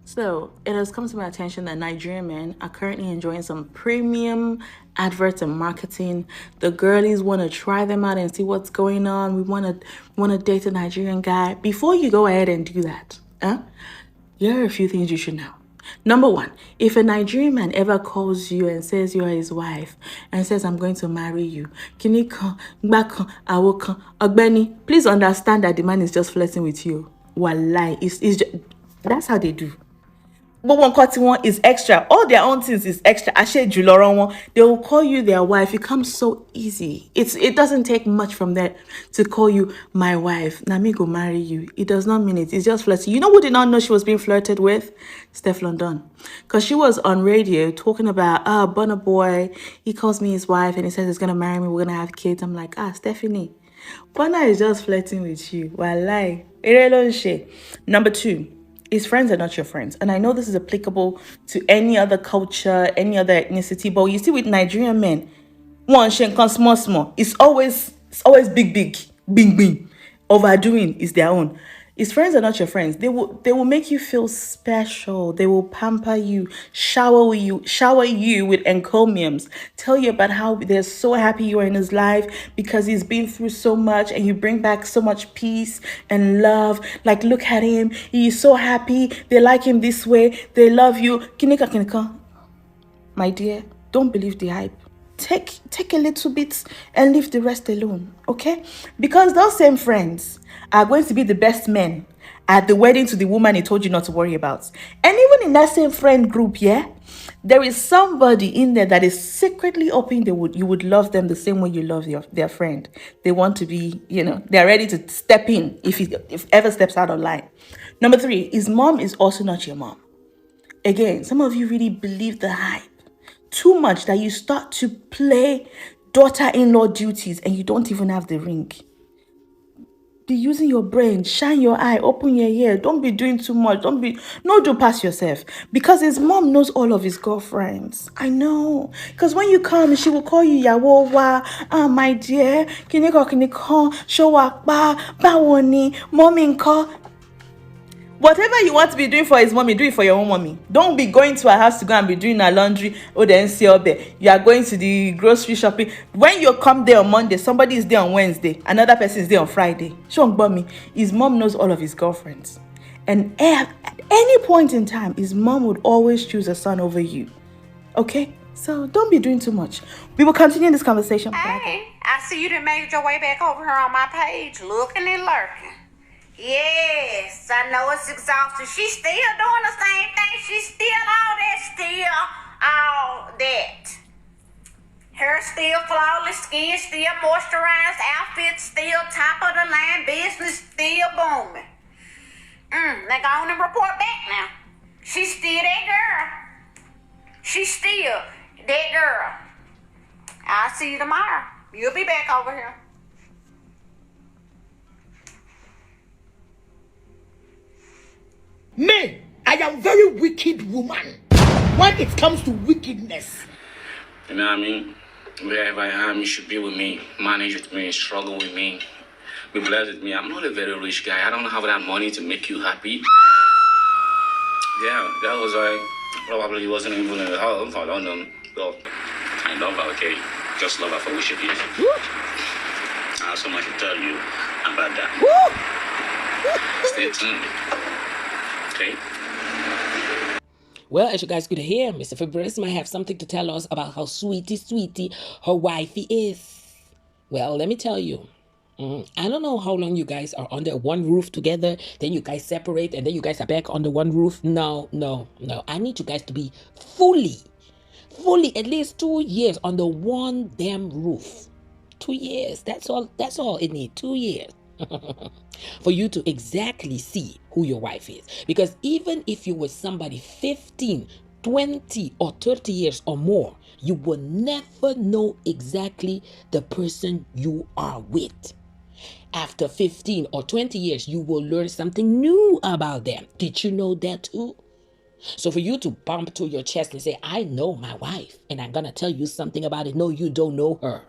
So it has come to my attention that Nigerian men are currently enjoying some premium adverts and marketing. The girlies want to try them out and see what's going on. We want to date a Nigerian guy. Before you go ahead and do that, here are a few things you should know. Number one, if a Nigerian man ever calls you and says you're his wife and says, I'm going to marry you, Agbeni, please understand that the man is just flirting with you. Wallahi, that's how they do. But one cutting one is extra. All their own things is extra. They will call you their wife. It comes so easy. It doesn't take much from that to call you my wife. Nami go marry you. It does not mean it. It's just flirting. You know who did not know she was being flirted with? Steph London. Because she was on radio talking about, Burna Boy, he calls me his wife and he says he's gonna marry me, we're gonna have kids. I'm like, Stephanie, Burna is just flirting with you. Wallahi. Number two, his friends are not your friends. And I know this is applicable to any other culture, any other ethnicity, but you see with Nigerian men, one shenkan small. It's always big, bing. Overdoing is their own. His friends are not your friends. They will make you feel special. They will pamper you, shower you with encomiums, tell you about how they're so happy you're in his life because he's been through so much and you bring back so much peace and love. Like, look at him. He's so happy. They like him this way. They love you. Kinika. My dear, don't believe the hype. Take a little bit and leave the rest alone, okay? Because those same friends are going to be the best men at the wedding to the woman he told you not to worry about. And even in that same friend group, there is somebody in there that is secretly hoping you would love them the same way you love their friend. They want to be, they're ready to step in if ever steps out of line. Number three, his mom is also not your mom. Again, some of you really believe the hype too much that you start to play daughter-in-law duties and you don't even have the ring. Be using your brain, shine your eye, open your ear. Don't be doing too much. No, do pass yourself. Because his mom knows all of his girlfriends. I know. Because when you come, she will call you Yawowa, my dear, kiniko, showakba, bawoni, mommy, whatever you want to be doing for his mommy, do it for your own mommy. Don't be going to her house to go and be doing her laundry. Then see up there. You are going to the grocery shopping. When you come there on Monday, somebody is there on Wednesday. Another person is there on Friday. His mom knows all of his girlfriends. And at any point in time, his mom would always choose a son over you. Okay? So don't be doing too much. We will continue this conversation. Hey, I see you done made your way back over here on my page, looking and lurking. Yes, I know it's exhausting. She's still doing the same thing. She's still all that. Hair still flawless, skin still moisturized, outfit still top of the line, business still booming. Now go on and report back now. She's still that girl. She's still that girl. I'll see you tomorrow. You'll be back over here. Me, I am very wicked woman. When it comes to wickedness. You know what I mean? Wherever I am, you should be with me, manage with me, struggle with me, be blessed with me. I'm not a very rich guy. I don't have that money to make you happy. Yeah, that was why probably wasn't even in the house for London. Well, I love her, okay? Just love her for who she is. I have so much to tell you about that. Stay tuned. Okay. Well, as you guys could hear, Mr. Fiberesimas might have something to tell us about how sweetie her wifey is. Well, let me tell you. I don't know how long you guys are under one roof together, then you guys separate, and then you guys are back under one roof. No. I need you guys to be fully, at least 2 years under one damn roof. 2 years. That's all it needs. 2 years. For you to exactly see who your wife is. Because even if you were somebody 15, 20 or 30 years or more, you will never know exactly the person you are with. After 15 or 20 years, you will learn something new about them. Did you know that too? So for you to bump to your chest and say, I know my wife, and I'm going to tell you something about it. No, you don't know her.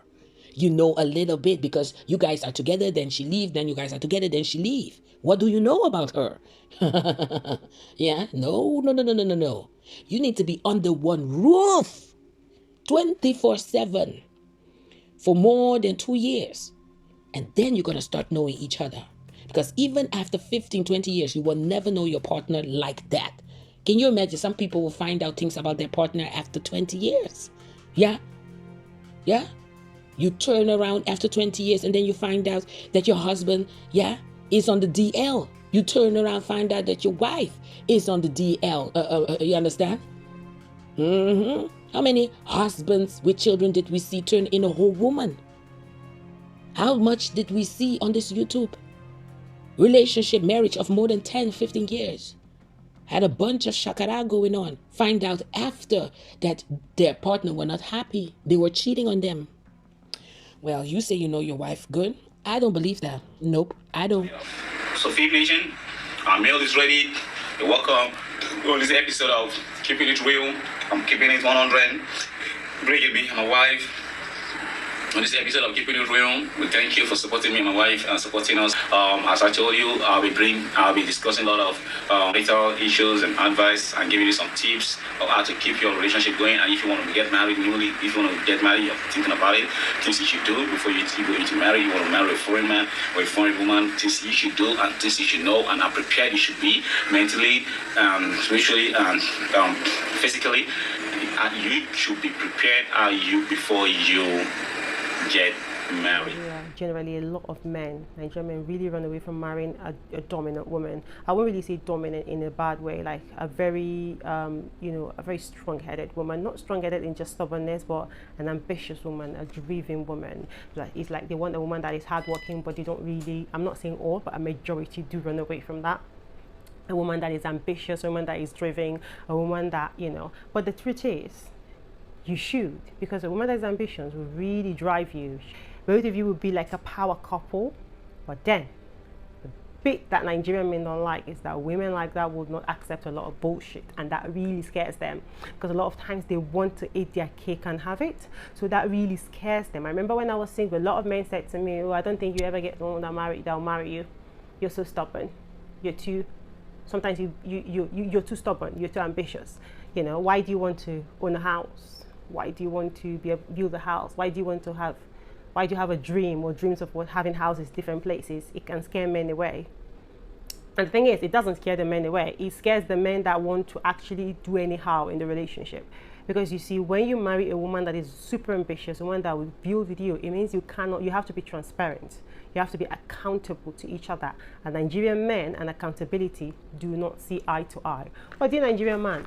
You know a little bit because you guys are together, then she leave, then you guys are together, then she leave. What do you know about her? Yeah, no. You need to be under one roof 24/7 for more than 2 years. And then you're going to start knowing each other. Because even after 15, 20 years, you will never know your partner like that. Can you imagine? Some people will find out things about their partner after 20 years. Yeah. You turn around after 20 years and then you find out that your husband, is on the DL. You turn around, find out that your wife is on the DL. You understand? How many husbands with children did we see turn in a whole woman? How much did we see on this YouTube? Relationship, marriage of more than 10, 15 years. Had a bunch of shakara going on. Find out after that their partner were not happy. They were cheating on them. Well, you say you know your wife good. I don't believe that. Nope, I don't. So, Feed Nation, our meal is ready. You're welcome on this episode of Keeping It Real. I'm keeping it 100. Bringing me and my wife. On this episode of Keeping It Real, we thank you for supporting me and my wife and supporting us. As I told you, I'll be discussing a lot of marital issues and advice and giving you some tips of how to keep your relationship going. And if you want to get married newly, if you want to get married, you're thinking about it, things you should do before you go into marriage. You want to marry a foreign man or a foreign woman, things you should do and things you should know and how prepared you should be mentally, spiritually, and physically. And you should be prepared before you get married. Yeah, generally a lot of men, Nigerian men, really run away from marrying a dominant woman. I won't really say dominant in a bad way, like a very, a very strong-headed woman. Not strong-headed in just stubbornness, but an ambitious woman, a driven woman. It's like they want a woman that is hardworking, but they don't really, I'm not saying all, but a majority do run away from that. A woman that is ambitious, a woman that is driven, a woman that, but the truth is, you should, because a woman that is ambitious will really drive you. Both of you would be like a power couple. But then the bit that Nigerian men don't like is that women like that would not accept a lot of bullshit, and that really scares them, because a lot of times they want to eat their cake and have it. So that really scares them. I remember when I was single, a lot of men said to me, "Oh, I don't think you ever get someone that'll marry you. You're so stubborn. You're too sometimes you're too stubborn, you're too ambitious. Why do you want to own a house? Why do you want to build a house? Why do you have a dream or dreams of having houses different places?" It can scare men away. And the thing is, it doesn't scare the men away. It scares the men that want to actually do anyhow in the relationship. Because you see, when you marry a woman that is super ambitious, a woman that will build with you, it means you have to be transparent. You have to be accountable to each other. And Nigerian men and accountability do not see eye to eye. But dear Nigerian man,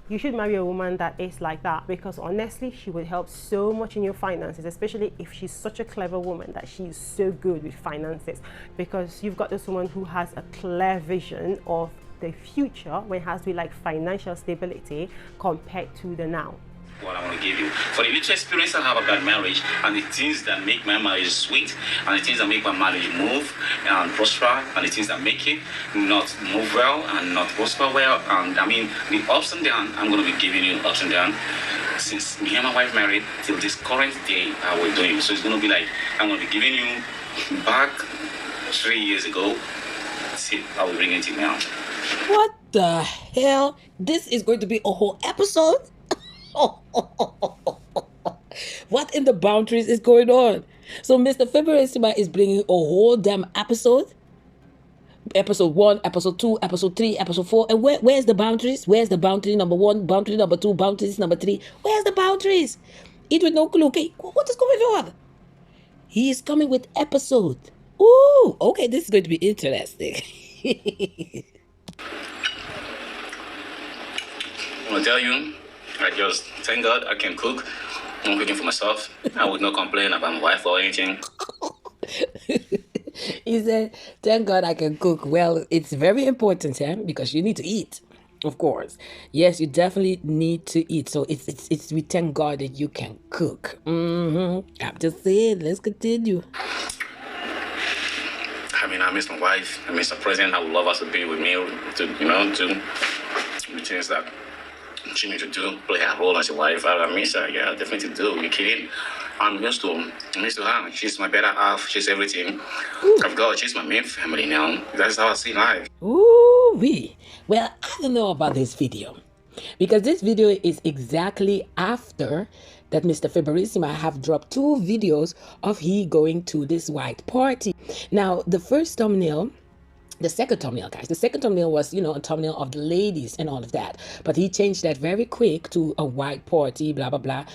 you should marry a woman that is like that, because honestly, she will help so much in your finances, especially if she's such a clever woman that she's so good with finances, because you've got this woman who has a clear vision of the future when it has to be like financial stability compared to the now. What I want to give you for the little experience I have about marriage and the things that make my marriage sweet and the things that make my marriage move and prosper and the things that make it not move well and not prosper well, and I mean the ups and downs. I'm going to be giving you ups and downs since me and my wife married till this current day I was doing. So it's going to be like I'm going to be giving you back 3 years ago. See, I will bring it to now. What the hell? This is going to be a whole episode? What in the boundaries is going on? So Mr. Fiberesimas is bringing a whole damn episode. Episode 1, episode 2, episode 3, episode 4. And where's the boundaries? Where's the boundary number 1, boundary number 2, boundaries number 3? Where's the boundaries? Eat with no clue. Okay, what is going on? He is coming with episode. Ooh, okay, this is going to be interesting. I will tell you, I just thank God I can cook. I'm cooking for myself. I would not complain about my wife or anything. He said, thank God I can cook. Well, it's very important, because you need to eat, of course. Yes, you definitely need to eat. So it's we thank God that you can cook. I'm just saying, let's continue. I mean, I miss my wife. I miss her present. I would love her to be with me, to do the things that she needs to do, play her role as a wife. I miss her, yeah, definitely do. You kidding? I'm used to her. She's my better half. She's everything. I've got, she's my main family now. That's how I see life. Ooh wee. Well, I don't know about this video, because this video is exactly after that Mr. Fiberesimas have dropped 2 videos of he going to this white party. Now, the first thumbnail, the second thumbnail, guys, the second thumbnail was, you know, a thumbnail of the ladies and all of that, but he changed that very quick to a white party, blah blah blah,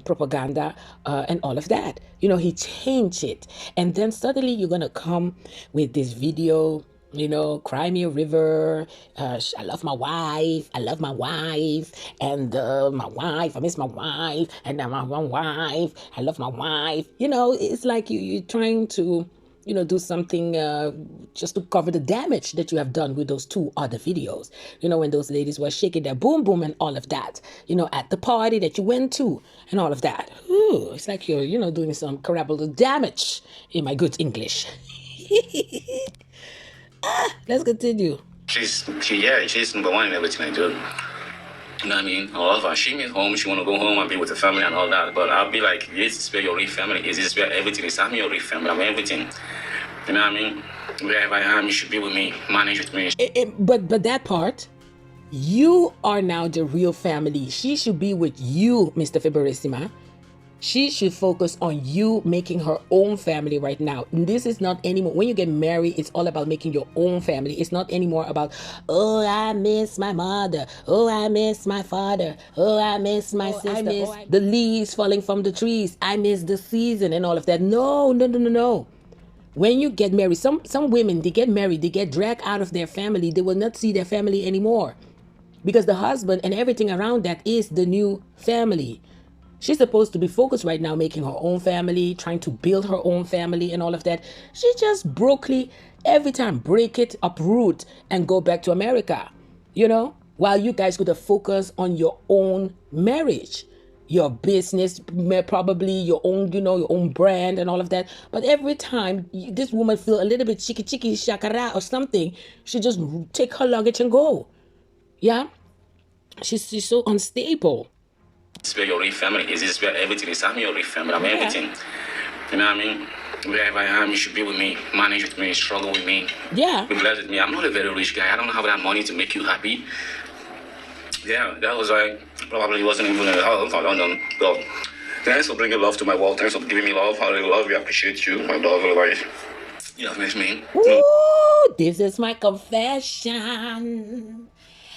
propaganda, and all of that. You know, he changed it, and then suddenly you're gonna come with this video, you know, cry me a river, I love my wife, I love my wife, and my wife, I miss my wife, and now my wife, I love my wife. You know, it's like you're trying to, you know, do something just to cover the damage that you have done with those 2 other videos. You know, when those ladies were shaking their boom boom and all of that, you know, at the party that you went to and all of that. Ooh, it's like you're, you know, doing some collateral damage in my good English. Let's continue. She's number one in everything I do. You know what I mean? I love her. She means home. She want to go home and be with the family and all that. But I'll be like, this is where your real family is. This is where everything is. I'm your real family. I'm everything. You know what I mean? Wherever I am, you should be with me. Manage with me. But that part, you are now the real family. She should be with you, Mr. Fiberesimas. She should focus on you making her own family right now. This is not anymore. When you get married, it's all about making your own family. It's not anymore about, oh, I miss my mother. Oh, I miss my father. Oh, I miss my sister. I miss the leaves falling from the trees. I miss the season and all of that. No, no, no, no, no. When you get married, some women, they get married, they get dragged out of their family. They will not see their family anymore, because the husband and everything around that is the new family. She's supposed to be focused right now, making her own family, trying to build her own family and all of that. She just brokely, every time, break it, uproot, and go back to America, you know, while you guys could have focused on your own marriage, your business, probably your own, you know, your own brand and all of that. But every time this woman feel a little bit chicky shakara or something, she just take her luggage and go. Yeah, she's so unstable. This is where your real family is. This is where everything is. I'm your real family. I'm everything. You know what I mean? Wherever I am, you should be with me. Manage with me. Struggle with me. Yeah. Be blessed with me. I'm not a very rich guy. I don't have that money to make you happy. Yeah, that was why probably wasn't even in the house for London. So, thanks for bringing love to my world. Thanks for giving me love. I really love you. I appreciate you. My love, everybody. You have missed me. Ooh, this is my confession.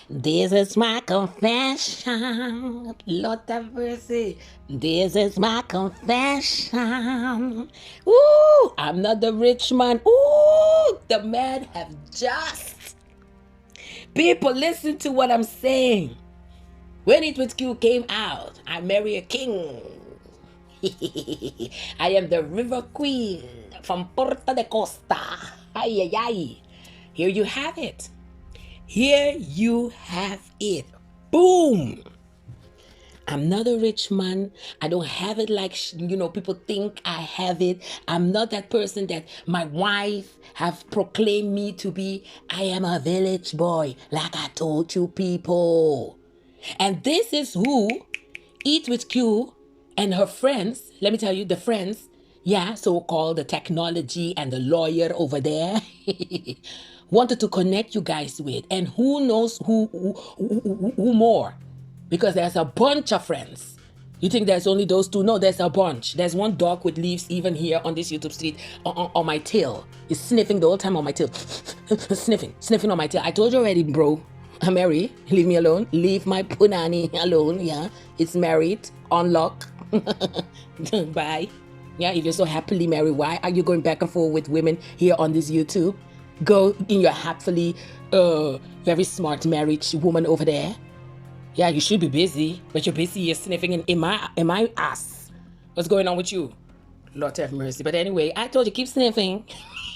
This is my confession. Lord have mercy. This is my confession. Ooh, I'm not the rich man. Ooh, the man have just. People, listen to what I'm saying. When It Was Q came out, I marry a king. I am the river queen from Puerto de Costa. Ay, ay, ay. Here you have it. Here you have it. Boom. I'm not a rich man. I don't have it like, you know, people think I have it. I'm not that person that my wife have proclaimed me to be. I am a village boy, like I told you people. And this is who Eat With Q and her friends, let me tell you, the friends, yeah, so-called the technology and the lawyer over there, wanted to connect you guys with. And who knows who more? Because there's a bunch of friends. You think there's only those 2? No, there's a bunch. There's one dog with leaves even here on this YouTube street on my tail. He's sniffing the whole time on my tail. sniffing on my tail. I told you already, bro. I'm married. Leave me alone. Leave my punani alone. Yeah, it's married. Unlock. Bye. Yeah, if you're so happily married, why are you going back and forth with women here on this YouTube? Go in your happily, very smart married woman over there. Yeah, you should be busy, but you're busy. You're sniffing in my ass. What's going on with you? Lord have mercy. But anyway, I told you, keep sniffing.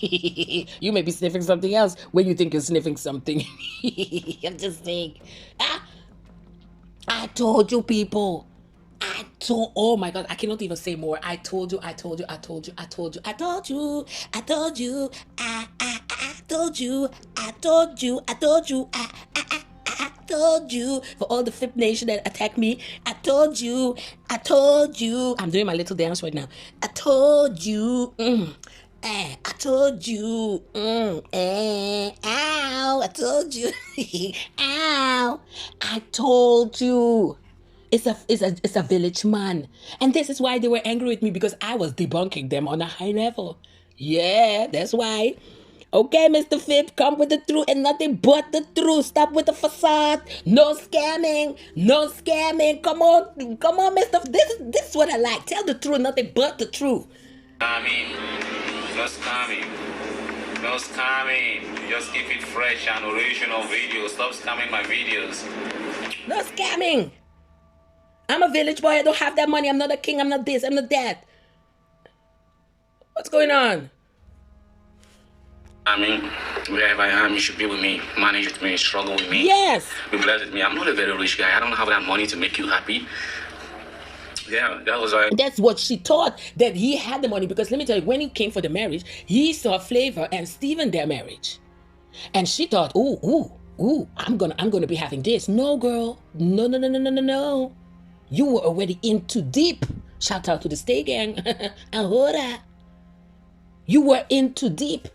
You may be sniffing something else when you think you're sniffing something. I'm just saying. I told you, people. Oh my God, I cannot even say more. I told you. told you. For all the Fip Nation that attack me, I told you. I told you. I'm doing my little dance right now. I told you. I told you. Ow. I told you. Ow. I told you. It's a village man. And this is why they were angry with me, because I was debunking them on a high level. Yeah, that's why. Okay, Mr. Fip, come with the truth and nothing but the truth. Stop with the facade. No scamming. No scamming. Come on, Mr. This is what I like. Tell the truth, nothing but the truth. Scamming. No scamming. No scamming. Just keep it fresh and original videos. Stop scamming my videos. No scamming. I'm a village boy. I don't have that money. I'm not a king. I'm not this. I'm not that. What's going on? I mean, wherever I am, you should be with me, manage with me, struggle with me. Yes. Be blessed with me. I'm not a very rich guy. I don't have that money to make you happy. Yeah, that was like... That's what she thought, that he had the money. Because let me tell you, when he came for the marriage, he saw Flavor and Steven their marriage. And she thought, ooh, I'm gonna be having this. No, girl. No. You were already in too deep. Shout out to the Stay Gang. Ahora. You were in too deep.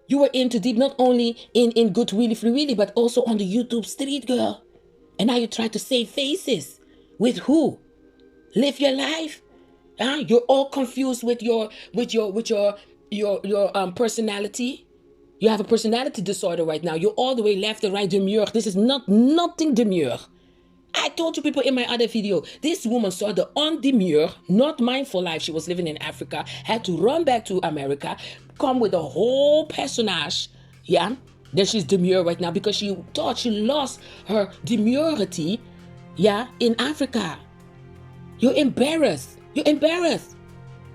You were in too deep, not only in Good Willy Free Willy, but also on the YouTube street, girl. And now you try to save faces. With who? Live your life? You're all confused with your personality. You have a personality disorder right now. You're all the way left and right demure. This is nothing demure. I told you people in my other video, this woman saw the undemure, not mindful life she was living in Africa, had to run back to America, come with a whole personage, yeah? Then she's demure right now because she thought she lost her demurity, yeah, in Africa. You're embarrassed. You're embarrassed.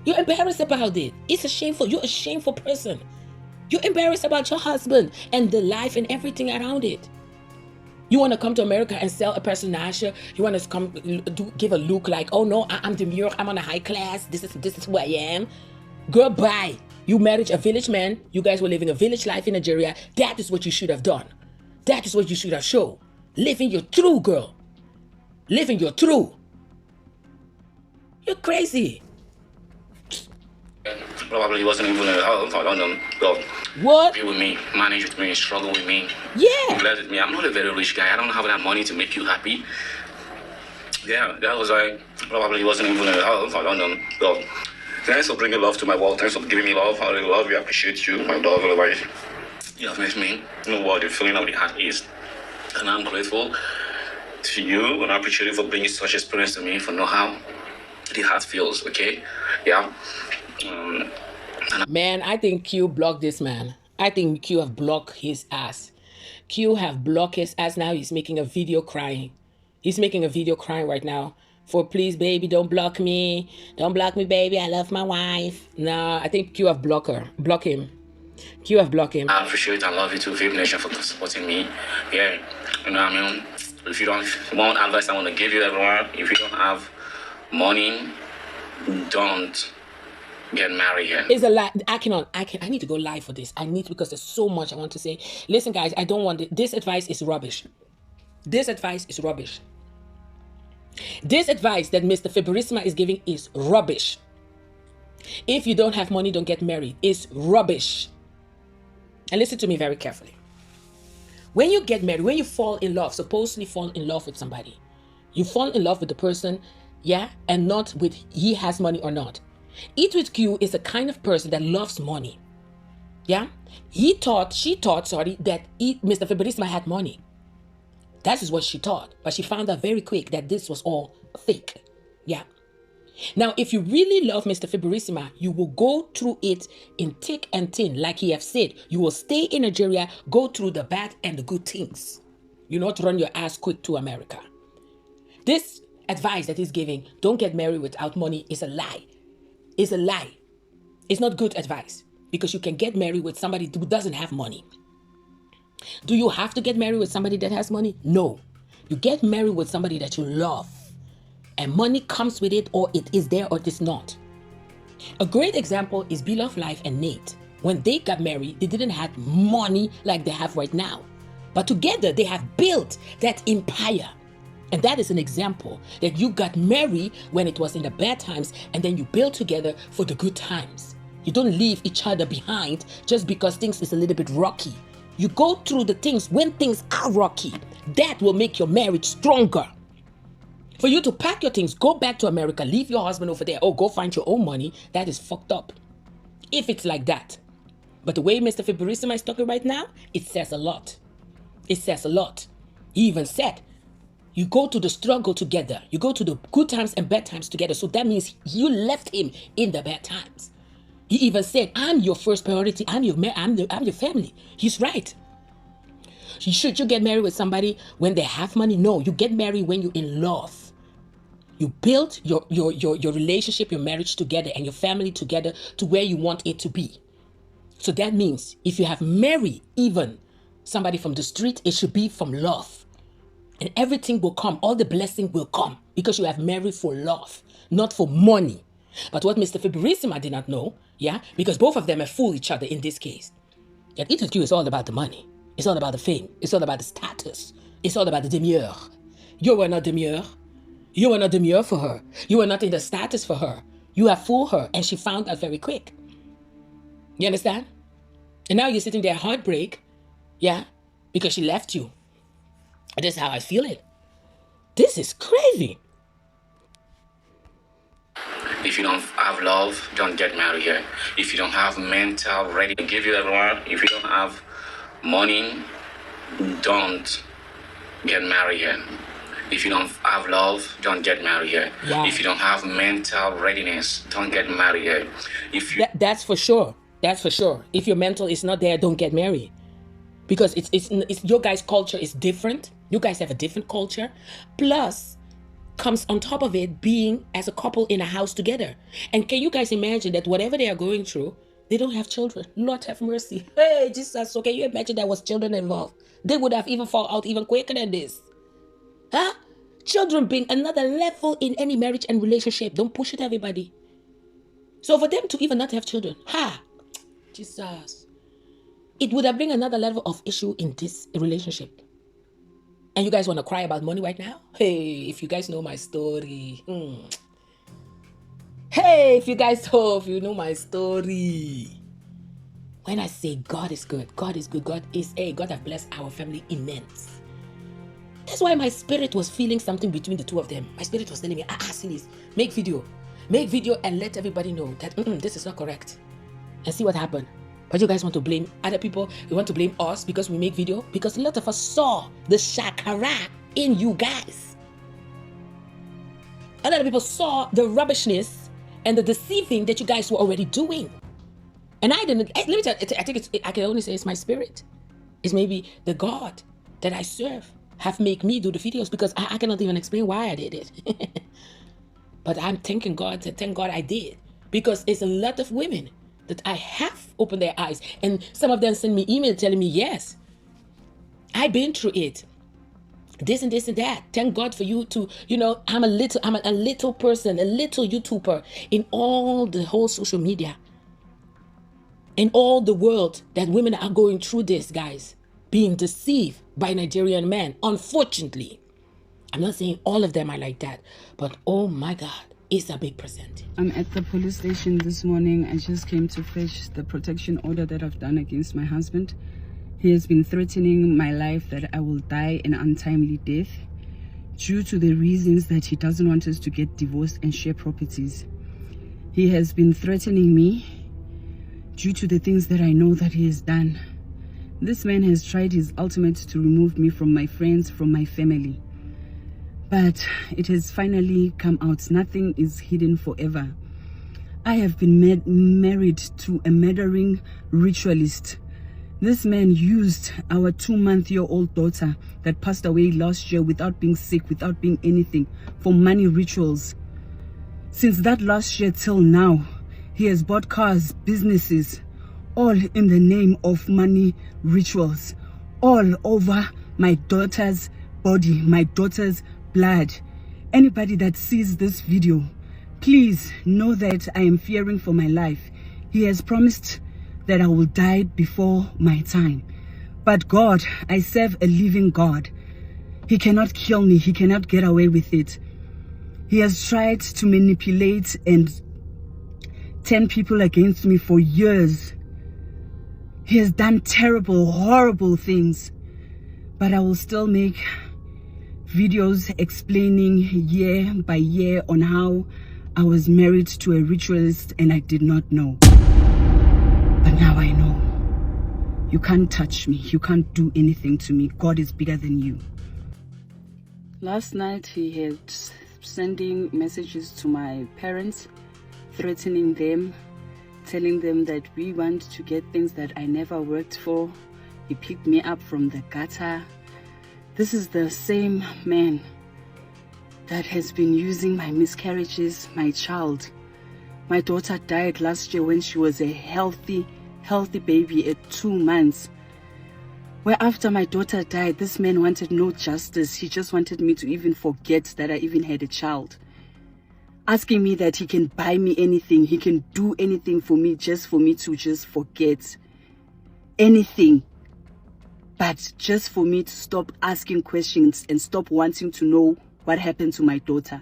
You're embarrassed about it. It's a shameful, you're a shameful person. You're embarrassed about your husband and the life and everything around it. You want to come to America and sell a personage? You want to come give a look like, oh no, I'm demure, I'm on a high class, this is who I am. Girl, bye. You married a village man. You guys were living a village life in Nigeria. That is what you should have done. That is what you should have shown. Living your true, girl. Living your true. You're crazy. Probably wasn't even in health. I don't know. God. What? Be with me, manage with me, struggle with me. Yeah. Be blessed with me. I'm not a very rich guy. I don't have that money to make you happy. Yeah, that was like, probably wasn't even in health. I don't know. God. Thanks for bringing love to my world. Thanks for giving me love. I really love you. I appreciate you, my dog. Otherwise, you have made me know what the feeling of the heart is. And I'm grateful to you and I appreciate you for bringing such experience to me, for know how the heart feels, okay? Yeah. Man, I think Q blocked this man. I think Q have blocked his ass. Q have blocked his ass. Now he's making a video crying. He's making a video crying right now. For please, baby, don't block me. Don't block me, baby. I love my wife. Nah, I think Q have blocked her. Block him. Q have blocked him. I appreciate and love you too, Fib Nation, for supporting me. Yeah, you know what I mean? If you don't, one advice I want to give you, everyone, if you don't have money, don't get married here. It's a lie. I need to go live for this. Because there's so much I want to say. Listen, guys, I don't want it. This advice is rubbish. This advice is rubbish. This advice that Mr. Fiberesimas is giving is rubbish. If you don't have money, don't get married. It's rubbish. And listen to me very carefully. When you get married, when you fall in love, supposedly fall in love with somebody, you fall in love with the person, yeah, and not with he has money or not. Eat with Q is a kind of person that loves money. Yeah? She thought, that Mr. Fiberesimas had money. That is what she thought. But she found out very quick that this was all fake. Yeah. Now, if you really love Mr. Fiberesimas, you will go through it in thick and thin. Like he have said, you will stay in Nigeria, go through the bad and the good things. You not run your ass quick to America. This advice that he's giving, don't get married without money, is a lie. It's a lie. It's not good advice because you can get married with somebody who doesn't have money. Do you have to get married with somebody that has money? No. You get married with somebody that you love. And money comes with it, or it is there or it is not. A great example is Beloved Life and Nate. When they got married, they didn't have money like they have right now. But together they have built that empire. And that is an example that you got married when it was in the bad times, and then you build together for the good times. You don't leave each other behind just because things is a little bit rocky. You go through the things when things are rocky. That will make your marriage stronger. For you to pack your things, go back to America, leave your husband over there, or go find your own money, that is fucked up. If it's like that. But the way Mr. Fiberesima is talking right now, it says a lot. It says a lot. He even said, you go to the struggle together. You go to the good times and bad times together. So that means you left him in the bad times. He even said, I'm your first priority. I'm your family. He's right. Should you get married with somebody when they have money? No, you get married when you're in love. You build your relationship, your marriage together and your family together to where you want it to be. So that means if you have married even somebody from the street, it should be from love. And everything will come. All the blessing will come because you have married for love, not for money. But what Mr. Fiberesima did not know, because both of them have fooled each other in this case, that it is all about the money. It's all about the fame. It's all about the status. It's all about the demure. You were not demure. You were not demure for her. You were not in the status for her. You have fooled her, and she found out very quick. You understand? And now you're sitting there heartbreak, because she left you. This is how I feel it. This is crazy. If you don't have love, don't get married here. If you don't have mental ready to give you everyone, if you don't have money, don't get married here. If you don't have love, don't get married here. Wow. If you don't have mental readiness, don't get married here. If you That's for sure. That's for sure. If your mental is not there, don't get married. Because it's your guys' culture is different. You guys have a different culture. Plus, comes on top of it being as a couple in a house together. And can you guys imagine that whatever they are going through, they don't have children? Lord have mercy. Hey, Jesus, so can you imagine there was children involved? They would have even fall out even quicker than this. Huh? Children bring another level in any marriage and relationship. Don't push it, everybody. So for them to even not have children, Jesus, it would have bring another level of issue in this relationship. And you guys want to cry about money right now? Hey, if you guys know my story. Hey, if you know my story. When I say God is good, God is good. God have blessed our family immense. That's why my spirit was feeling something between the two of them. My spirit was telling me, Sylis, make video and let everybody know that this is not correct. And see what happened. But you guys want to blame other people. You want to blame us because we make video. Because a lot of us saw the shakara in you guys. A lot of people saw the rubbishness and the deceiving that you guys were already doing. And I didn't. Let me tell you, I think I can only say it's my spirit. It's maybe the God that I serve have made me do the videos, because I cannot even explain why I did it. But I'm thanking God. Thank God I did. Because it's a lot of women that I have opened their eyes. And some of them send me email telling me, yes, I've been through it. This and this and that. Thank God for you to, I'm a little person, a little YouTuber in all the whole social media. In all the world that women are going through this, guys. Being deceived by Nigerian men. Unfortunately. I'm not saying all of them are like that. But oh my God. It's a big percentage. I'm at the police station this morning. I just came to fetch the protection order that I've done against my husband. He has been threatening my life that I will die an untimely death due to the reasons that he doesn't want us to get divorced and share properties. He has been threatening me due to the things that I know that he has done. This man has tried his ultimate to remove me from my friends, from my family. But it has finally come out. Nothing is hidden forever. I have been married to a murdering ritualist. This man used our 2-month-old daughter that passed away last year without being sick, without being anything, for money rituals. Since that last year till now, he has bought cars, businesses, all in the name of money rituals, all over my daughter's body, my daughter's blood. Anybody that sees this video, please know that I am fearing for my life. He has promised that I will die before my time. But God, I serve a living God. He cannot kill me. He cannot get away with it. He has tried to manipulate and turn people against me for years. He has done terrible, horrible things. But I will still make videos explaining year by year on how I was married to a ritualist and I did not know. But now I know. You can't touch me. You can't do anything to me. God is bigger than you. Last night he had sending messages to my parents, threatening them, telling them that we want to get things that I never worked for. He picked me up from the gutter. This is the same man that has been using my miscarriages, my child. My daughter died last year when she was a healthy baby at 2 months. Where after my daughter died, this man wanted no justice. He just wanted me to even forget that I even had a child. Asking me that he can buy me anything, he can do anything for me just for me to just forget. Anything. But just for me to stop asking questions and stop wanting to know what happened to my daughter.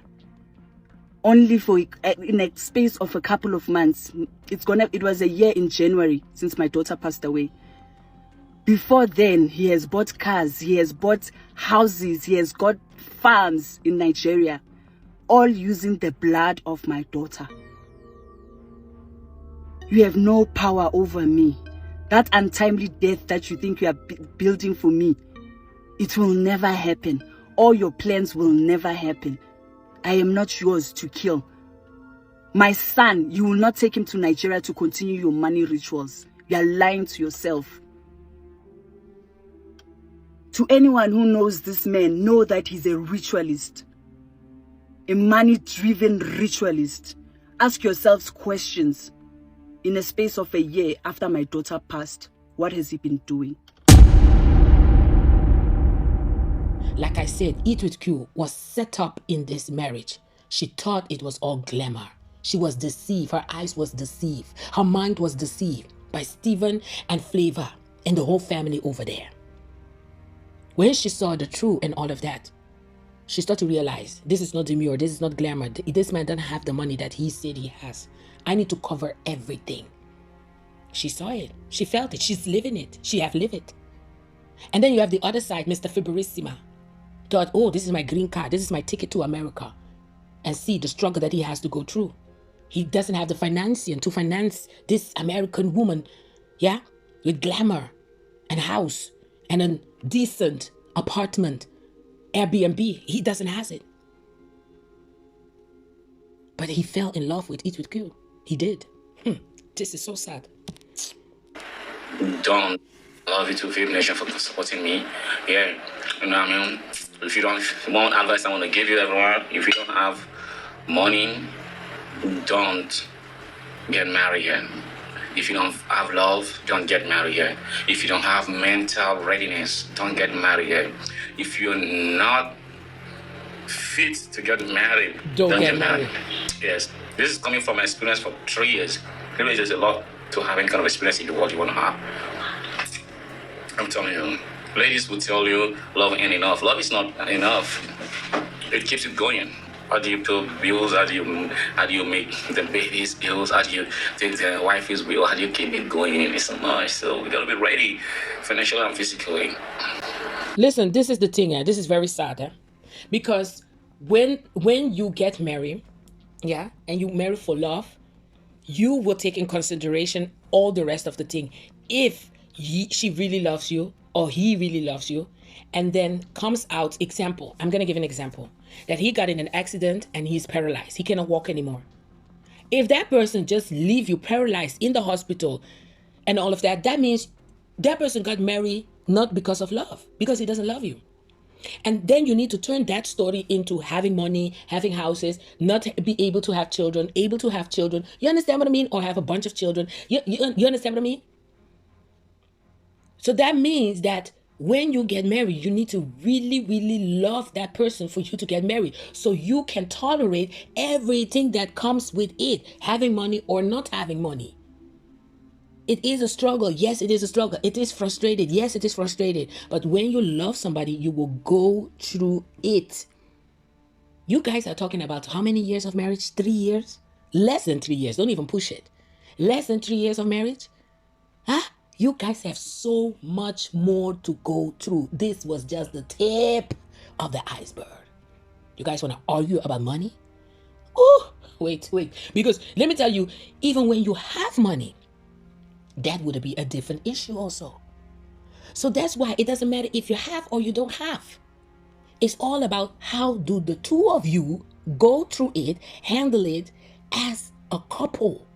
Only for in a space of a couple of months. It was a year in January since my daughter passed away. Before then, he has bought cars, he has bought houses, he has got farms in Nigeria, all using the blood of my daughter. You have no power over me. That untimely death that you think you are building for me, it will never happen. All your plans will never happen. I am not yours to kill. My son, you will not take him to Nigeria to continue your money rituals. You are lying to yourself. To anyone who knows this man, know that he's a ritualist. A money-driven ritualist. Ask yourselves questions. In a space of a year after my daughter passed, what has he been doing? Like I said, Eat with Q was set up in this marriage. She thought it was all glamour. She was deceived. Her eyes was deceived. Her mind was deceived by Stephen and Flavor and the whole family over there. When she saw the truth and all of that, she started to realize, this is not demure, this is not glamour. This man doesn't have the money that he said he has. I need to cover everything. She saw it. She felt it. She's living it. She have lived it. And then you have the other side, Mr. Fiberesimas. Thought, oh, this is my green card. This is my ticket to America. And see the struggle that he has to go through. He doesn't have the financing to finance this American woman, yeah, with glamour and house and a decent apartment, Airbnb. He doesn't have it. But he fell in love with Eat with Q. He did. This is so sad. Don't love you to Fib Nation for supporting me. Yeah, you know what I mean? If you want advice I want to give you, everyone, if you don't have money, don't get married yet. If you don't have love, don't get married yet. If you don't have mental readiness, don't get married yet. If you're not fit to get married, don't get married. Yes, this is coming from my experience for 3 years. 3 years is a lot to have any kind of experience in the world you want to have. I'm telling you, ladies will tell you love ain't enough. Love is not enough. It keeps it going. How do you pay bills? How do you make the baby's bills? How do you take the wife's bill? How do you keep it going? It's so much. So we gotta be ready, financially and physically. Listen, this is the thing. This is very sad, because when you get married, yeah, and you marry for love, you will take in consideration all the rest of the thing. If she really loves you or he really loves you, and then comes out, example, I'm going to give an example, that he got in an accident and he's paralyzed. He cannot walk anymore. If that person just leave you paralyzed in the hospital and all of that, that means that person got married not because of love, because he doesn't love you. And then you need to turn that story into having money, having houses, not be able to have children, able to have children. You understand what I mean? Or have a bunch of children. You understand what I mean? So that means that when you get married, you need to really, really love that person for you to get married. So you can tolerate everything that comes with it, having money or not having money. It is a struggle. Yes, it is a struggle. It is frustrated. Yes, it is frustrated. But when you love somebody, you will go through it. You guys are talking about how many years of marriage? 3 years? Less than 3 years. Don't even push it. Less than 3 years of marriage? Huh? You guys have so much more to go through. This was just the tip of the iceberg. You guys want to argue about money? Oh, wait. Because let me tell you, even when you have money, that would be a different issue also. So that's why it doesn't matter if you have or you don't have. It's all about how do the two of you go through it, handle it as a couple.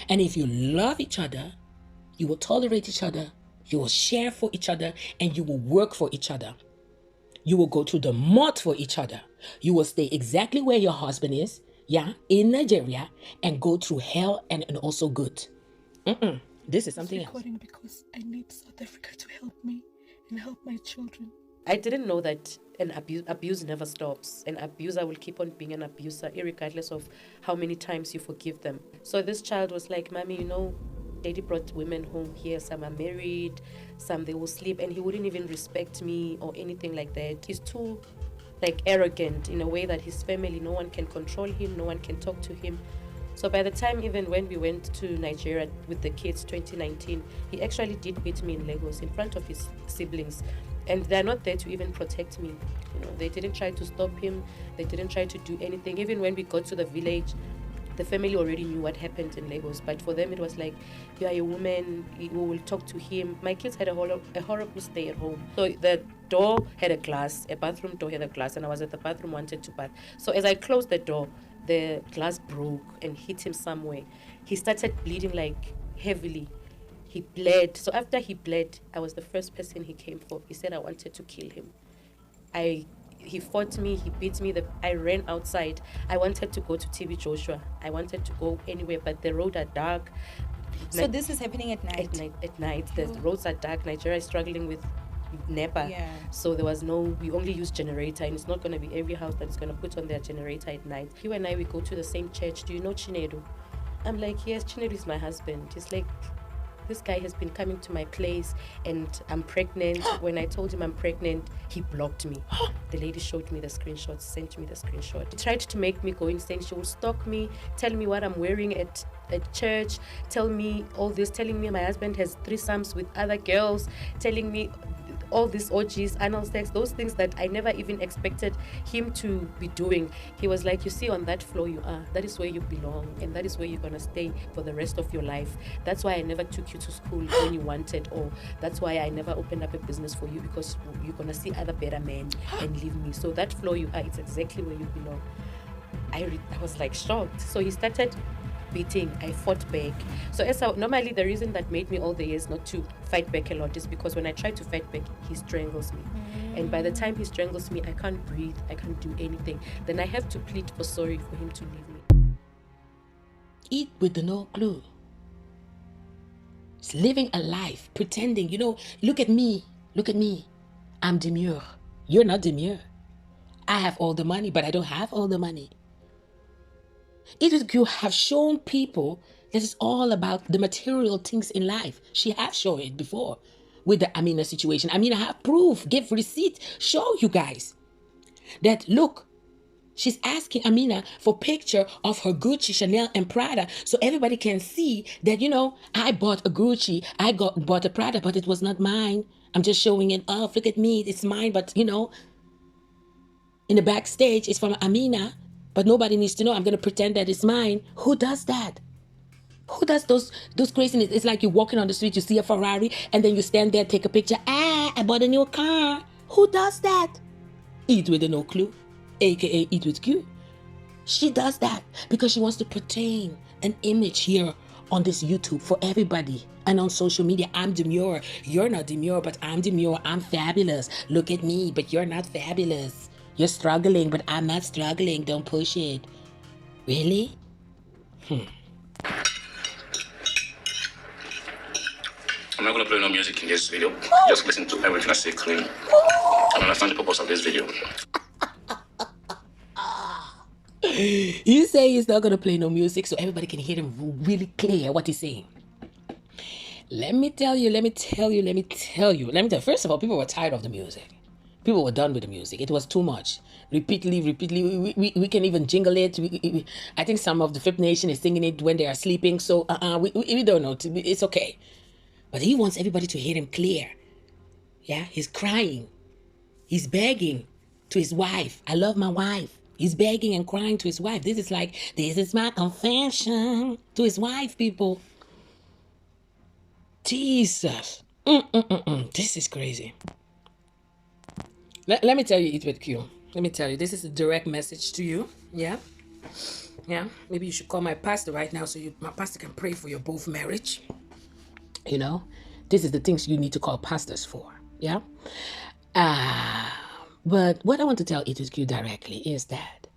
And if you love each other, you will tolerate each other, you will share for each other, and you will work for each other. You will go through the mud for each other. You will stay exactly where your husband is, in Nigeria, and go through hell and also good. This is something else. Because I need South Africa to help me and help my children. I didn't know that an abuse never stops. An abuser will keep on being an abuser, regardless of how many times you forgive them. So this child was like, Mommy, you know, Daddy brought women home here. Some are married, some they will sleep, and he wouldn't even respect me or anything like that. He's too arrogant in a way that his family, no one can control him, no one can talk to him. So by the time even when we went to Nigeria with the kids, 2019, he actually did beat me in Lagos in front of his siblings. And they're not there to even protect me. You know, they didn't try to stop him. They didn't try to do anything. Even when we got to the village, the family already knew what happened in Lagos. But for them, it was like, you are a woman, we will talk to him. My kids had a horrible stay at home. So the door had a glass, a bathroom door had a glass, and I was at the bathroom, wanted to bath. So as I closed the door, the glass broke and hit him somewhere. He started bleeding heavily. He bled. So after he bled, I was the first person he came for. He said I wanted to kill him. He fought me, he beat me. I ran outside. I wanted to go to TB Joshua. I wanted to go anywhere, but the roads are dark. So this is happening at night? At night. The roads are dark. Nigeria is struggling with NEPA. Yeah. So we only use generator, and it's not going to be every house that is going to put on their generator at night. You and I, we go to the same church. Do you know Chinedu? I'm like, yes, Chinedu is my husband. He's like, this guy has been coming to my place and I'm pregnant. When I told him I'm pregnant, he blocked me. The lady showed me the screenshot, sent me the screenshot. He tried to make me go insane. She will stalk me, tell me what I'm wearing at church, tell me all this, telling me my husband has threesomes with other girls, telling me all these orgies, anal sex, those things that I never even expected him to be doing. He was like, you see, on that floor you are, that is where you belong, and that is where you're gonna stay for the rest of your life. That's why I never took you to school when you wanted, or that's why I never opened up a business for you, because you're gonna see other better men and leave me. So that floor you are, it's exactly where you belong. I was like shocked. So he started beating. I fought back. So normally the reason that made me all the years not to fight back a lot is because when I try to fight back, he strangles me. And by the time he strangles me, I can't breathe, I can't do anything. Then I have to plead for sorry for him to leave me. Eat with no clue. It's living a life, pretending, look at me. I'm demure. You're not demure. I have all the money, but I don't have all the money. You have shown people that it's all about the material things in life. She has shown it before with the Amina situation. Amina have proof, give receipt, show you guys that look, she's asking Amina for picture of her Gucci, Chanel, and Prada, so everybody can see that, I bought a Gucci, I bought a Prada, but it was not mine. I'm just showing it off. Look at me, it's mine, but in the backstage, it's from Amina. But nobody needs to know. I'm going to pretend that it's mine. Who does that? Who does those craziness? It's like you're walking on the street, you see a Ferrari, and then you stand there, take a picture. I bought a new car. Who does that? Eat with no clue, aka eat with Q. She does that because she wants to pertain an image here on this YouTube for everybody. And on social media, I'm demure. You're not demure, but I'm demure. I'm fabulous. Look at me, but you're not fabulous. You're struggling, but I'm not struggling. Don't push it. Really? I'm not going to play no music in this video. Just listen to everything I say clean and understand the purpose of this video. You say he's not going to play no music so everybody can hear him really clear what he's saying. Let me tell you. First of all, people were tired of the music. People were done with the music. It was too much. Repeatedly. We can even jingle it. I think some of the Fifth Nation is singing it when they are sleeping. So we don't know. It's okay. But he wants everybody to hear him clear. Yeah, he's crying. He's begging to his wife. I love my wife. He's begging and crying to his wife. This is my confession to his wife, people. Jesus. This is crazy. Let me tell you, Eat with Q. Let me tell you, this is a direct message to you. Yeah? Yeah? Maybe you should call my pastor right now so my pastor can pray for your both marriage. You know? This is the things you need to call pastors for. Yeah? But what I want to tell Eat with Q directly is that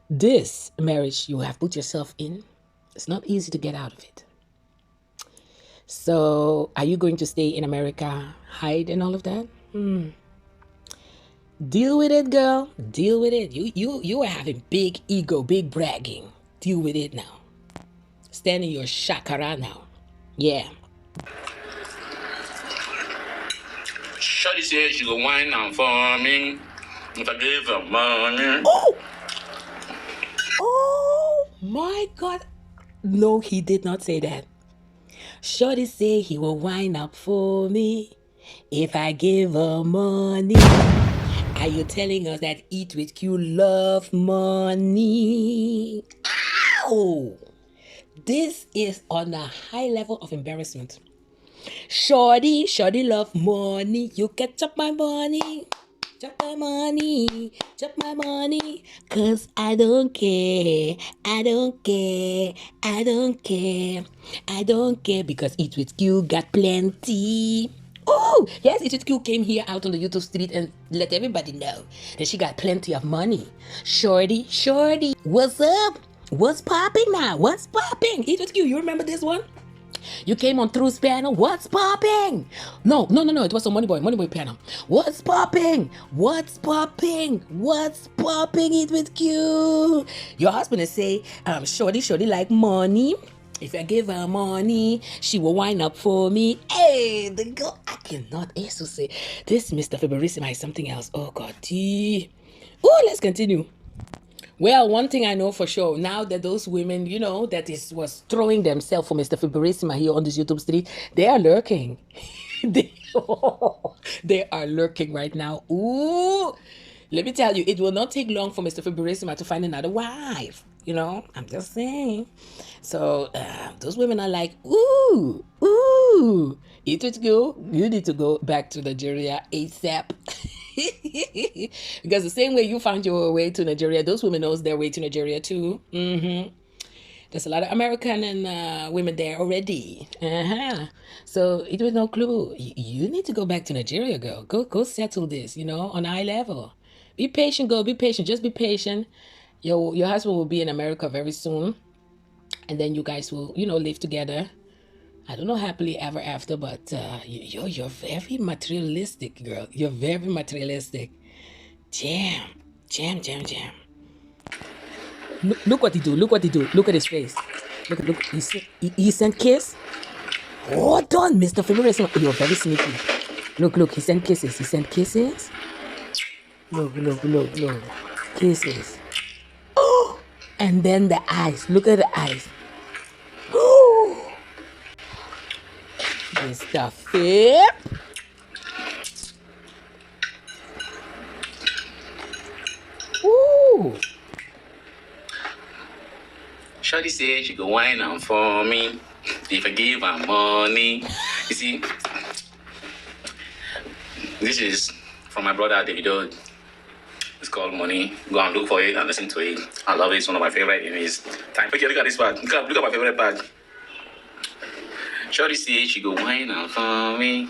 this marriage you have put yourself in, it's not easy to get out of it. So, are you going to stay in America, hide and all of that? Deal with it, girl. Deal with it. You are having big ego, big bragging. Deal with it now. Stand in your shakara now. Yeah. Shorty said she go wine and for me if I give her money. Oh my God. No, he did not say that. Shorty say he will wind up for me if I give her money. Are you telling us that Eat with Q love money? Ow! This is on a high level of embarrassment. Shorty love money. You can chop my money. Chop my money. Chop my money. Cause I don't care. I don't care. I don't care. I don't care because Eat with Q got plenty. Oh, yes, Eat with Q came here out on the YouTube street and let everybody know that she got plenty of money. Shorty. What's up? What's popping now? What's popping? Eat with Q, you remember this one? You came on Truth's panel. What's popping? No. It was a Money Boy panel. What's popping? What's popping? Eat with Q. Your husband is say, Shorty like money. If I give her money, she will wind up for me. Hey, the girl, I cannot also say this Mr. Fiberesimas is something else. Oh God. Oh, let's continue. Well, one thing I know for sure, now that those women, was throwing themselves for Mr. Fiberesimas here on this YouTube street, they are lurking. They are lurking right now. Ooh, let me tell you, it will not take long for Mr. Fiberesimas to find another wife. I'm just saying. So, those women are like, ooh, Eat with Q, you need to go back to Nigeria ASAP. Because the same way you found your way to Nigeria, those women knows their way to Nigeria too. There's a lot of American and women there already. So it was no clue. You need to go back to Nigeria, girl. Go settle this, on a high level. Be patient, girl. Be patient. Just be patient. Your husband will be in America very soon. And then you guys will, live together. I don't know happily ever after, but you're very materialistic, girl. You're very materialistic. Jam. Look what he do. Look at his face. Look. He sent kiss. Hold on, Mr. Fiberesimas. You're very sneaky. Look. He sent kisses. Look. Kisses. Oh! And then the eyes. Look at the eyes. Oh! Mr. Fib. Ooh. Shorty said she go wine and for me if I give her money. You see, this is from my brother Davido. It's called Money. Go and look for it and listen to it. I love it. It's one of my favorite in his time. Okay, look at this part. Look at my favorite part. Shorty said she go wine and for me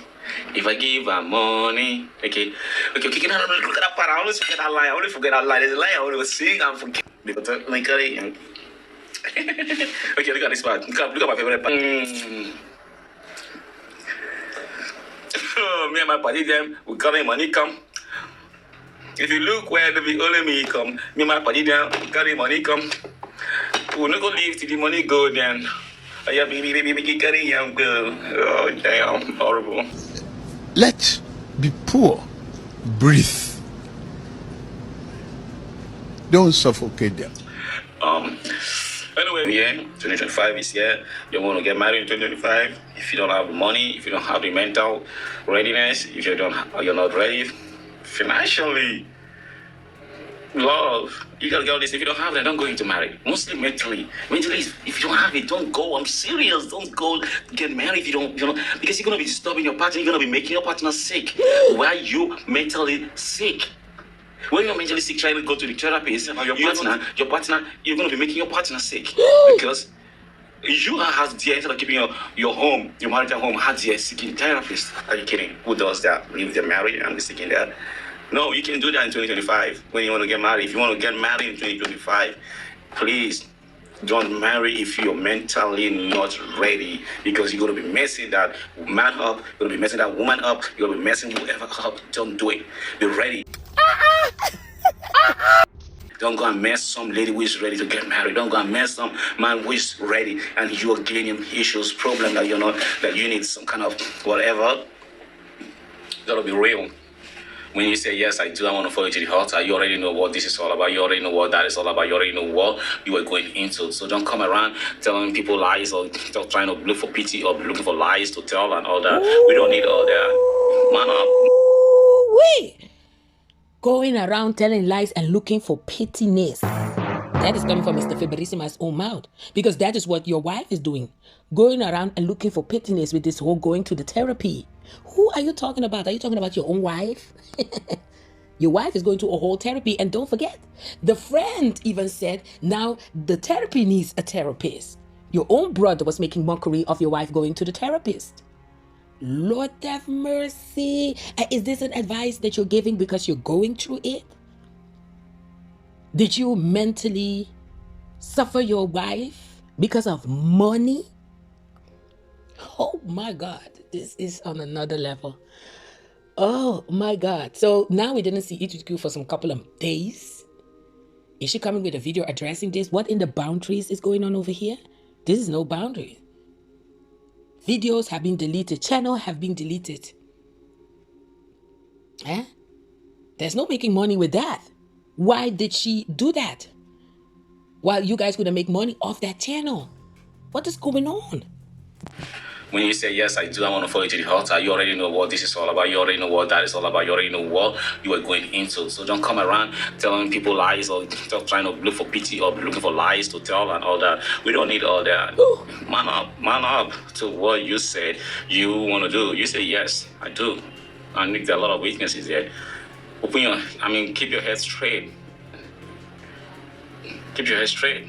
if I give her money. Okay. Look at that part. I always forget that line. There's a line I always sing and forget. Okay, look at this part. Look at my favorite part. Me and my party them, we carry money come. If you look where the only me come, me and my party them, we carry money come. We not go leave till the money go then. Yeah, baby, getting young girl. Oh, damn, horrible. Let's be poor. Breathe. Don't suffocate them. Anyway, yeah, 2025 is here. You want to get married in 2025. If you don't have the money, if you don't have the mental readiness, if you're not ready financially, love, you gotta get all this. If you don't have that, don't go into marriage. Mostly mentally. Mentally, if you don't have it, don't go. I'm serious. Don't go get married if you don't, because you're gonna be disturbing your partner. You're gonna be making your partner sick. Why are you mentally sick? When you're mentally sick, trying to go to the therapist, your partner, you're going to be making your partner sick. Because you are there instead of keeping your home, your marital home, out there seeking therapist. Are you kidding? Who does that? Leave them married and be seeking that? No, you can do that in 2025 when you want to get married. If you want to get married in 2025, please don't marry if you're mentally not ready, because you're going to be messing that man up, you're going to be messing that woman up, you're going to be messing whoever up. Don't do it. Be ready. Don't go and mess some lady who is ready to get married. Don't go and mess some man who is ready and you're gaining issues, problem that that you need some kind of whatever. That'll be real. When you say, yes, I do, I want to follow you to the altar, you already know what this is all about. You already know what that is all about. You already know what you are going into. So don't come around telling people lies or trying to look for pity or looking for lies to tell and all that. We don't need all that. Man up. Wait. Going around telling lies and looking for pittiness. That is coming from Mr. Fiberesimas' own mouth. Because that is what your wife is doing. Going around and looking for pittiness with this whole going to the therapy. Who are you talking about? Are you talking about your own wife? Your wife is going to a whole therapy. And don't forget, the friend even said, now the therapy needs a therapist. Your own brother was making mockery of your wife going to the therapist. Lord have mercy. Is this an advice that you're giving because you're going through it? Did you mentally suffer your wife because of money? Oh my God, this is on another level. Oh my God. So now we didn't see ETQ for some couple of days. Is she coming with a video addressing this? What in the boundaries is going on over here? This is no boundary. Videos have been deleted. Channel have been deleted. There's no making money with that. Why did she do that? While you guys could make money off that channel. What is going on? When you say, yes, I do, I want to follow you to the altar, you already know what this is all about. You already know what that is all about. You already know what you are going into. So don't come around telling people lies or trying to look for pity or looking for lies to tell and all that. We don't need all that. Man up to what you said you want to do. You say, yes, I do. I think there are a lot of weaknesses there. Keep your head straight. Keep your head straight.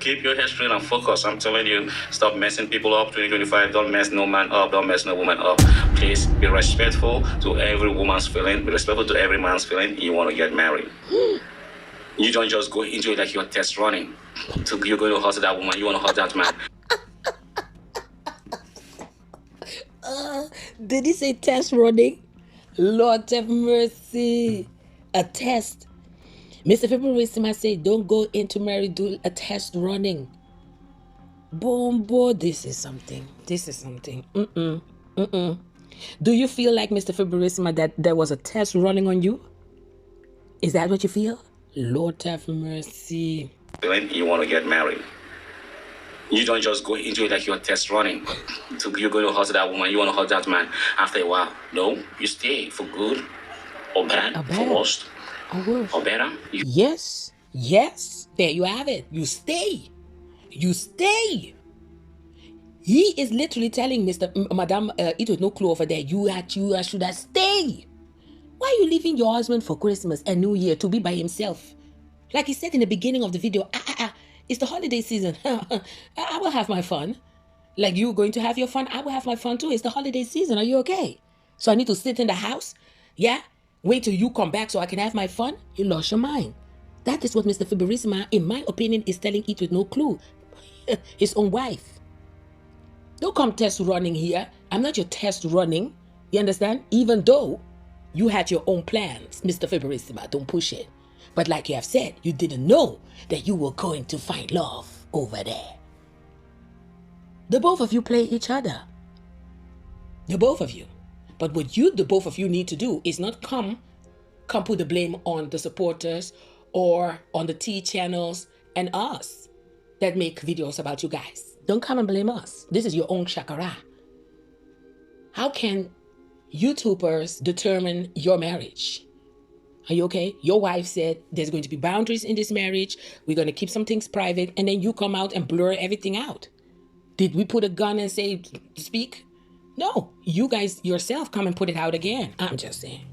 Keep your head straight and focus. I'm telling you, stop messing people up. 2025, don't mess no man up. Don't mess no woman up. Please be respectful to every woman's feeling. Be respectful to every man's feeling. You want to get married. You don't just go into it like you're test running. So you're going to hustle that woman. You want to hustle that man. Did he say test running? Lord have mercy. A test. Mr. Fiberesimas said, don't go into marriage, do a test running. Boom, this is something. This is something. Do you feel like, Mr. Fiberesimas, that there was a test running on you? Is that what you feel? Lord have mercy. You want to get married. You don't just go into it like you're test running. So you're going to hustle that woman. You want to hustle that man. After a while, no, you stay for good or bad, for worst. Or better? Yes. There you have it. You stay. He is literally telling Madame, it was no clue over there. You should have stayed. Why are you leaving your husband for Christmas and New Year to be by himself? Like he said in the beginning of the video, it's the holiday season. I will have my fun. Like you going to have your fun, I will have my fun too. It's the holiday season. Are you okay? So I need to sit in the house? Yeah? Wait till you come back so I can have my fun? You lost your mind. That is what Mr. Fiberesimas, in my opinion, is telling it with no clue. His own wife. Don't come test running here. I'm not your test running. You understand? Even though you had your own plans, Mr. Fiberesimas, don't push it. But like you have said, you didn't know that you were going to find love over there. The both of you play each other. The both of you. But what the both of you need to do is not come put the blame on the supporters or on the T channels and us that make videos about you guys. Don't come and blame us. This is your own shakara. How can YouTubers determine your marriage? Are you okay? Your wife said there's going to be boundaries in this marriage. We're going to keep some things private, and then you come out and blur everything out. Did we put a gun and say, speak? No, you guys yourself come and put it out again. I'm just saying.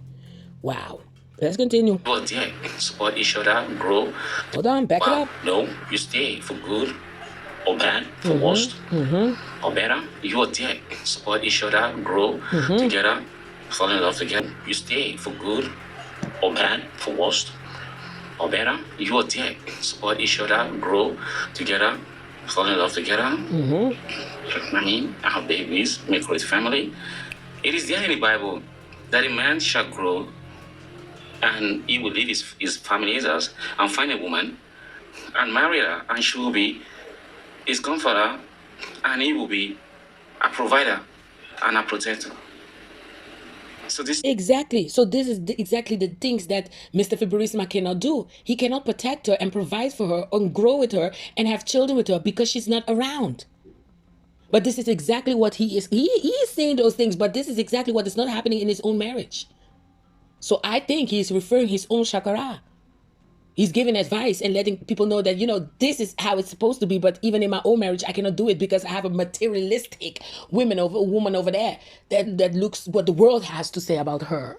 Wow. Let's continue. Well, yeah, support each other, grow. Hold on, back it up. No, you stay for good or bad, for worst or better. You are there. Support each other, grow together, fall in love together. You stay for good or bad, for worst or better. You are there. Support each other, grow together, fall in love together. I mean, have babies, make a great family. It is there in the Bible that a man shall grow and he will leave his family's house and find a woman and marry her, and she will be his comforter, and he will be a provider and a protector. So this exactly. So this is exactly the things that Mr. Fiberesima cannot do. He cannot protect her and provide for her and grow with her and have children with her because she's not around. But this is exactly what he is. He is saying those things, but this is exactly what is not happening in his own marriage. So I think he's referring his own shakara. He's giving advice and letting people know that, this is how it's supposed to be. But even in my own marriage, I cannot do it because I have a materialistic woman over there that looks what the world has to say about her.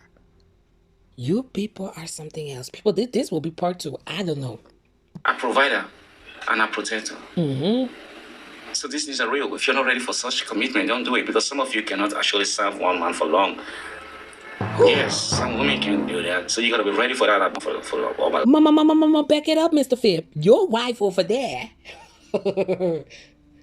You people are something else. People, this will be part 2. I don't know. A provider and a protector. So this is a real. If you're not ready for such commitment, don't do it, because some of you cannot actually serve one man for long. Yes, some women can do that. So you gotta be ready for that. Mama, back it up, Mr. Fib. Your wife over there.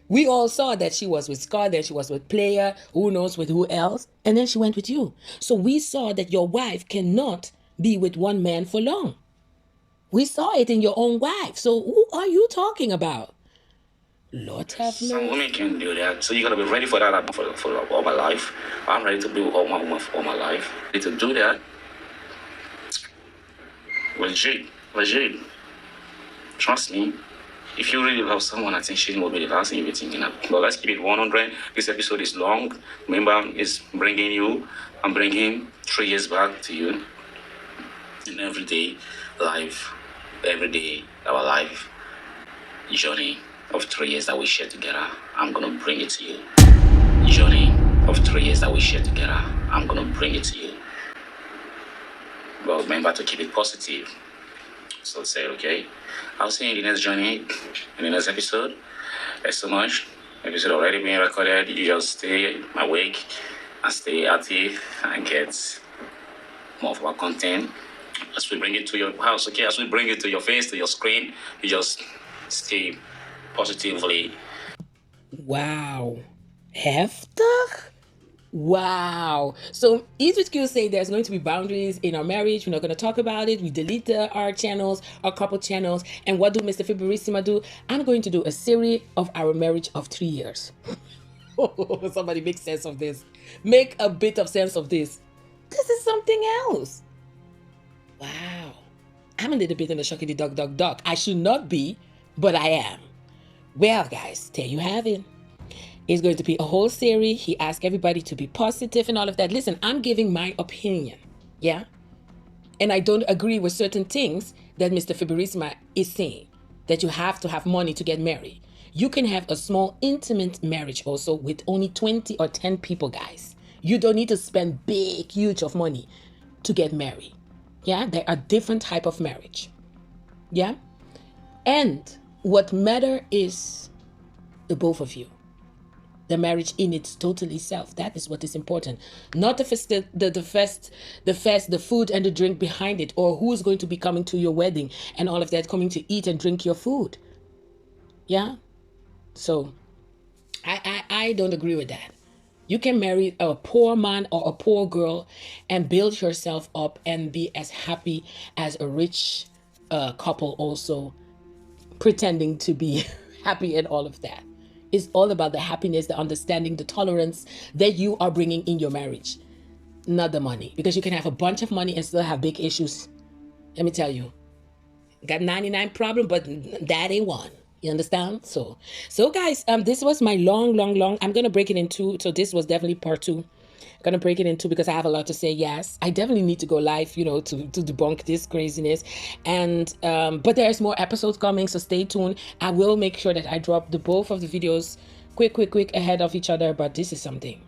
We all saw that she was with Scott, then she was with Player, who knows with who else, and then she went with you. So we saw that your wife cannot be with one man for long. We saw it in your own wife. So who are you talking about? Lord have mercy. Some women can do that. So you gotta be ready for that for all my life. I'm ready to be with all my life. Ready to do that. Legit. Trust me. If you really love someone, I think she will be the last thing you'll be thinking of. But let's keep it 100. This episode is long. Remember, I'm bringing 3 years back to you. In everyday life, our life journey of 3 years that we share together, I'm gonna bring it to you. Journey of 3 years that we share together, I'm gonna bring it to you. But remember to keep it positive. So say, okay, I'll see you in the next journey, in the next episode. Thanks so much. Episode already being recorded. You just stay awake and stay active and get more of our content as we bring it to your house, okay? As we bring it to your face, to your screen, you just stay positively. Wow. Heftig? Wow. So EasyQ say there's going to be boundaries in our marriage. We're not going to talk about it. We delete our channels, our couple channels. And what do Mr. Fiberesima do? I'm going to do a series of our marriage of 3 years. Somebody make sense of this. Make a bit of sense of this. This is something else. Wow. I'm a little bit in the shockity dog. I should not be, but I am. Well, guys, there you have it. It's going to be a whole series. He asked everybody to be positive and all of that. Listen, I'm giving my opinion, yeah? And I don't agree with certain things that Mr. Fiberesima is saying, that you have to have money to get married. You can have a small, intimate marriage also with only 20 or 10 people, guys. You don't need to spend big, huge of money to get married, yeah? There are different type of marriage, yeah? And what matter is the both of you. The marriage in its totally self. That is what is important. Not the food and the drink behind it, or who's going to be coming to your wedding and all of that, coming to eat and drink your food. Yeah? So, I don't agree with that. You can marry a poor man or a poor girl and build yourself up and be as happy as a rich couple also, pretending to be happy and all of that. It's all about the happiness, the understanding, the tolerance that you are bringing in your marriage, not the money. Because you can have a bunch of money and still have big issues. Let me tell you, got 99 problems, but that ain't one. You understand? So guys, this was my long. I'm gonna break it in two. So this was definitely part 2. I'm gonna break it in 2 because I have a lot to say. Yes, I definitely need to go live, you know, to debunk this craziness. And but there's more episodes coming, so stay tuned. I will make sure that I drop both of the videos quick ahead of each other. But this is something.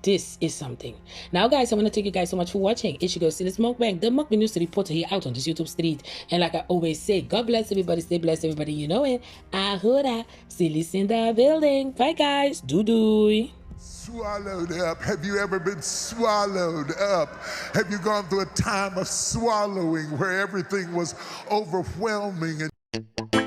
This is something. Now, guys, I want to thank you guys so much for watching. It's your girl, SYLISMUKBANG, the Mukbang news reporter here out on this YouTube street. And like I always say, God bless everybody, stay blessed, everybody. You know it. Ahura, Sylis in the building. Bye, guys. Doo-doo. Swallowed up. Have you ever been swallowed up? Have you gone through a time of swallowing where everything was overwhelming and